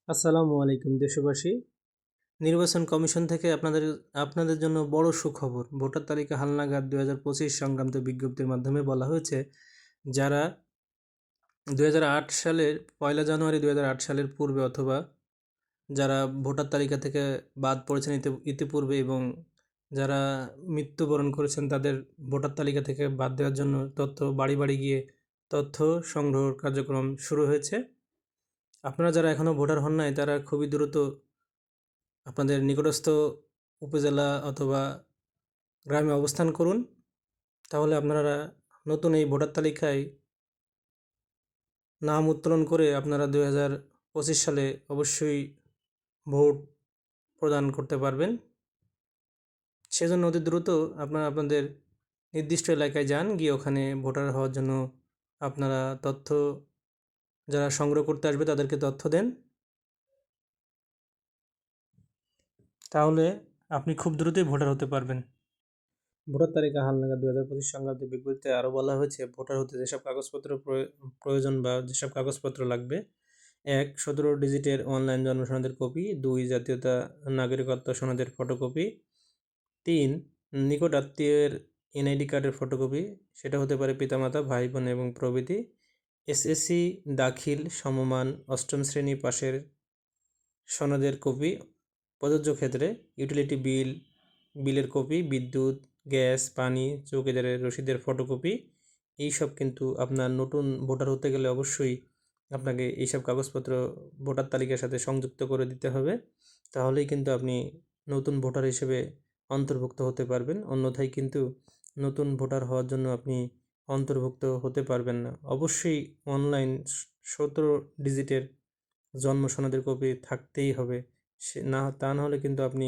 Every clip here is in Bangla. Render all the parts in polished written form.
আসসালামু আলাইকুম দেশবাসী। নির্বাচন কমিশন থেকে আপনাদের জন্য বড় সুখবর। ভোটার তালিকা হালনাগাদ 2025 সংক্রান্ত বিজ্ঞপ্তির মাধ্যমে বলা হয়েছে, যারা 2008 সালের 1 জানুয়ারি 2008 সালের পূর্বে অথবা যারা ভোটার তালিকা থেকে বাদ পড়েছেন ইতিপূর্বে এবং যারা মৃত্যুবরণ করেছেন তাদের ভোটার তালিকা থেকে বাদ দেওয়ার জন্য বাড়ি বাড়ি গিয়ে তথ্য সংগ্রহ কার্যক্রম শুরু হয়েছে। আপনারা যারা এখনও ভোটার হন নাই তারা খুবই দ্রুত আপনাদের নিকটস্থ উপজেলা অথবা গ্রামে অবস্থান করুন। তাহলে আপনারা নতুন এই ভোটার তালিকায় নাম উত্তোলন করে আপনারা 2025 সালে অবশ্যই ভোট প্রদান করতে পারবেন। সেজন্য অতি দ্রুত আপনারা আপনাদের নির্দিষ্ট এলাকায় যান, গিয়ে ওখানে ভোটার হওয়ার জন্য আপনারা তথ্য যারা সংগ্রহ করতে আসবে তাদেরকে তথ্য দেন। তাহলে আপনি খুব দ্রুতই ভোটার হতে পারবেন। ভোটার তালিকা হালনাগাদ 2025 সংক্রান্ত বিজ্ঞপ্তিতে আরও বলা হয়েছে, ভোটার হতে যেসব কাগজপত্র প্রয়োজন বা যেসব কাগজপত্র লাগবে: 1. 17 ডিজিটের অনলাইন জন্ম সনদের কপি। 2. জাতীয়তা নাগরিকত্ব সনদের ফটোকপি। 3. নিকট আত্মীয়ের এনআইডি কার্ডের ফটোকপি, সেটা হতে পারে পিতামাতা, ভাই বোন এবং প্রভৃতি। এসএসসি দাখিল সমমান 8ম শ্রেণী পাশের সনদের কপি। প্রযোজ্য ক্ষেত্রে ইউটিলিটি বিলের কপি, বিদ্যুৎ, গ্যাস, পানি, চৌকিদারের রসিদের ফটোকপি। এইসব কিন্তু আপনার নতুন ভোটার হতে গেলে অবশ্যই আপনাকে এইসব কাগজপত্র ভোটার তালিকার সাথে সংযুক্ত করে দিতে হবে। তাহলেই কিন্তু আপনি নতুন ভোটার হিসেবে অন্তর্ভুক্ত হতে পারবেন। অন্যথায় কিন্তু নতুন ভোটার হওয়ার জন্য আপনি অন্তর্ভুক্ত হতে পারবেন না। অবশ্যই অনলাইন 17 ডিজিটের জন্ম সনদের কপি থাকতেই হবে। তা নাহলে কিন্তু আপনি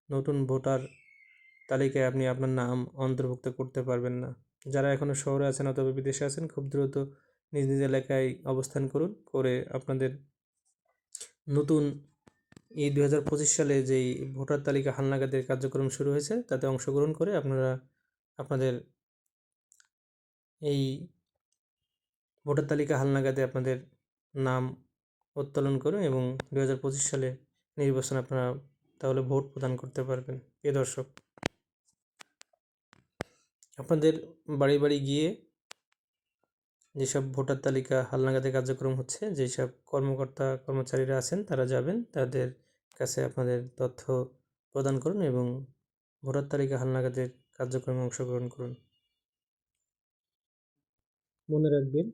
নতুন ভোটার তালিকায় আপনি আপনার নাম অন্তর্ভুক্ত করতে পারবেন না। যারা এখনও শহরে আছেন অথবা বিদেশে আছেন, খুব দ্রুত নিজ নিজ এলাকায় অবস্থান করুন, করে আপনাদের নতুন এই 2025 সালে যেই ভোটার তালিকা হালনাগাদের কার্যক্রম শুরু হয়েছে তাতে অংশগ্রহণ করে আপনারা আপনাদের এই ভোটার তালিকা হালনাগাদে আপনাদের নাম উত্তোলন করুন এবং 2025 সালে নির্বাচন আপনারা তাহলে ভোট প্রদান করতে পারবেন। প্রিয় দর্শক, আপনাদের বাড়ি বাড়ি গিয়ে যেসব ভোটার তালিকা হালনাগাদে কার্যক্রম হচ্ছে, যেসব কর্মকর্তা কর্মচারীরা আছেন তারা যাবেন, তাদের কাছে আপনাদের তথ্য প্রদান করুন এবং ভোটার তালিকা হালনাগাদের কার্যক্রমে অংশগ্রহণ করুন। মনে রাখবেন,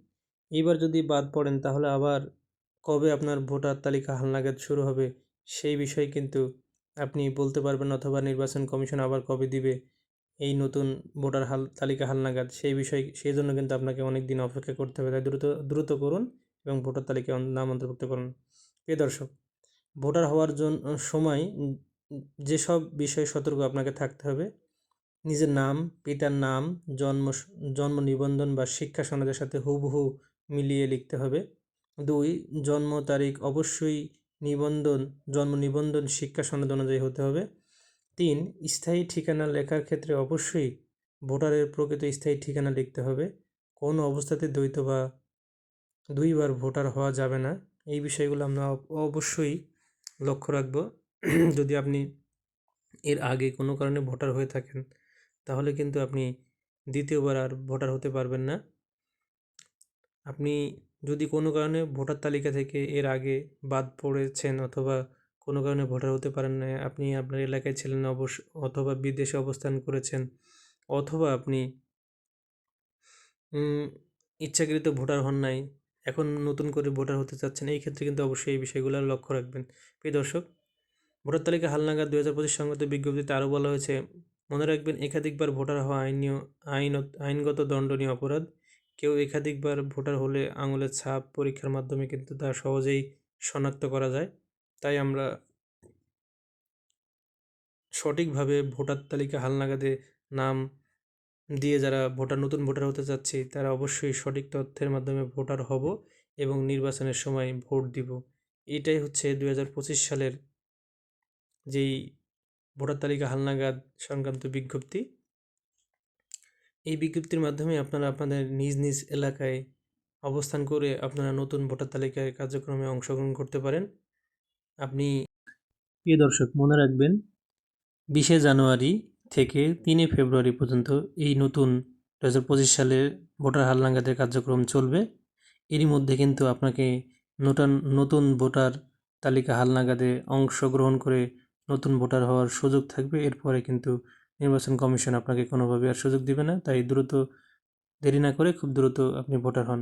এইবার যদি বাদ পড়েন তাহলে আবার কবে আপনার ভোটার তালিকা হালনাগাদ শুরু হবে সেই বিষয়ে কিন্তু আপনি বলতে পারবেন না, অথবা নির্বাচন কমিশন আবার কবে দিবে এই নতুন ভোটার তালিকা হালনাগাদ সেই জন্য কিন্তু আপনাকে অনেক দিন অপেক্ষা করতে হবে। তাই দ্রুত দ্রুত করুন এবং ভোটার তালিকায় নাম অন্তর্ভুক্ত করুন। প্রিয় দর্শক, ভোটার হওয়ার সময় যেসব বিষয়ে সতর্ক আপনাকে থাকতে হবে: নিজের নাম, পিতার নাম জন্ম নিবন্ধন বা শিক্ষা সনদের সাথে হুবহু মিলিয়ে লিখতে হবে। 2. জন্ম তারিখ অবশ্যই জন্ম নিবন্ধন শিক্ষা সনদ অনুযায়ী হতে হবে। 3. স্থায়ী ঠিকানা লেখার ক্ষেত্রে অবশ্যই ভোটারের প্রকৃত স্থায়ী ঠিকানা লিখতে হবে। কোনো অবস্থাতে দ্বৈত বা দুইবার ভোটার হওয়া যাবে না। এই বিষয়গুলো আমরা অবশ্যই লক্ষ্য রাখব। যদি আপনি এর আগে কোনো কারণে ভোটার হয়ে থাকেন তাহলে কিন্তু আপনি দ্বিতীয়বার আর ভোটার হতে পারবেন না। আপনি যদি কোনো কারণে ভোটার তালিকা থেকে এর আগে বাদ পড়েছেন অথবা কোনো কারণে ভোটার হতে পারেন না, আপনি আপনার এলাকায় ছিলেন অথবা বিদেশে অবস্থান করেছেন, অথবা আপনি ইচ্ছাকৃত ভোটার হন নাই, এখন নতুন করে ভোটার হতে চাচ্ছেন, এই ক্ষেত্রে কিন্তু অবশ্যই এই বিষয়গুলো লক্ষ্য রাখবেন। প্রিয় দর্শক, ভোটার তালিকা হালনাগাদ 2025 সংক্রান্ত বিজ্ঞপ্তিতে আরও বলা হয়েছে, মনে রাখবেন, একাধিকবার ভোটার হওয়া আইনগত দণ্ডনীয় অপরাধ। কেউ একাধিকবার ভোটার হলে আঙুলের ছাপ পরীক্ষার মাধ্যমে কিন্তু তা সহজেই শনাক্ত করা যায়। তাই আমরা সঠিকভাবে ভোটার তালিকা হালনাগাদে নাম দিয়ে যারা নতুন ভোটার হতে চাচ্ছি তারা অবশ্যই সঠিক তথ্যের মাধ্যমে ভোটার হব এবং নির্বাচনের সময় ভোট দিব। এটাই হচ্ছে 2025 সালের যেই ভোটার তালিকা হালনাগাদ সংক্রান্ত বিজ্ঞপ্তি। এই বিজ্ঞপ্তির মাধ্যমে আপনারা আপনাদের নিজ নিজ এলাকায় অবস্থান করে আপনারা নতুন ভোটার তালিকায় কার্যক্রমে অংশগ্রহণ করতে পারেন। আপনি প্রিয় দর্শক মনে রাখবেন 20শে জানুয়ারি থেকে 3 ফেব্রুয়ারি পর্যন্ত এই নতুন 2025 সালের ভোটার হালনাগাদের কার্যক্রম চলবে। এরই মধ্যে কিন্তু আপনাকে নতুন ভোটার তালিকা হালনাগাদে অংশগ্রহণ করে নতুন ভোটার হওয়ার সুযোগ থাকবে। এরপরে কিন্তু নির্বাচন কমিশন আপনাকে কোনোভাবে আর সুযোগ দিবে না। তাই দ্রুত দেরি না করে খুব দ্রুত আপনি ভোটার হন।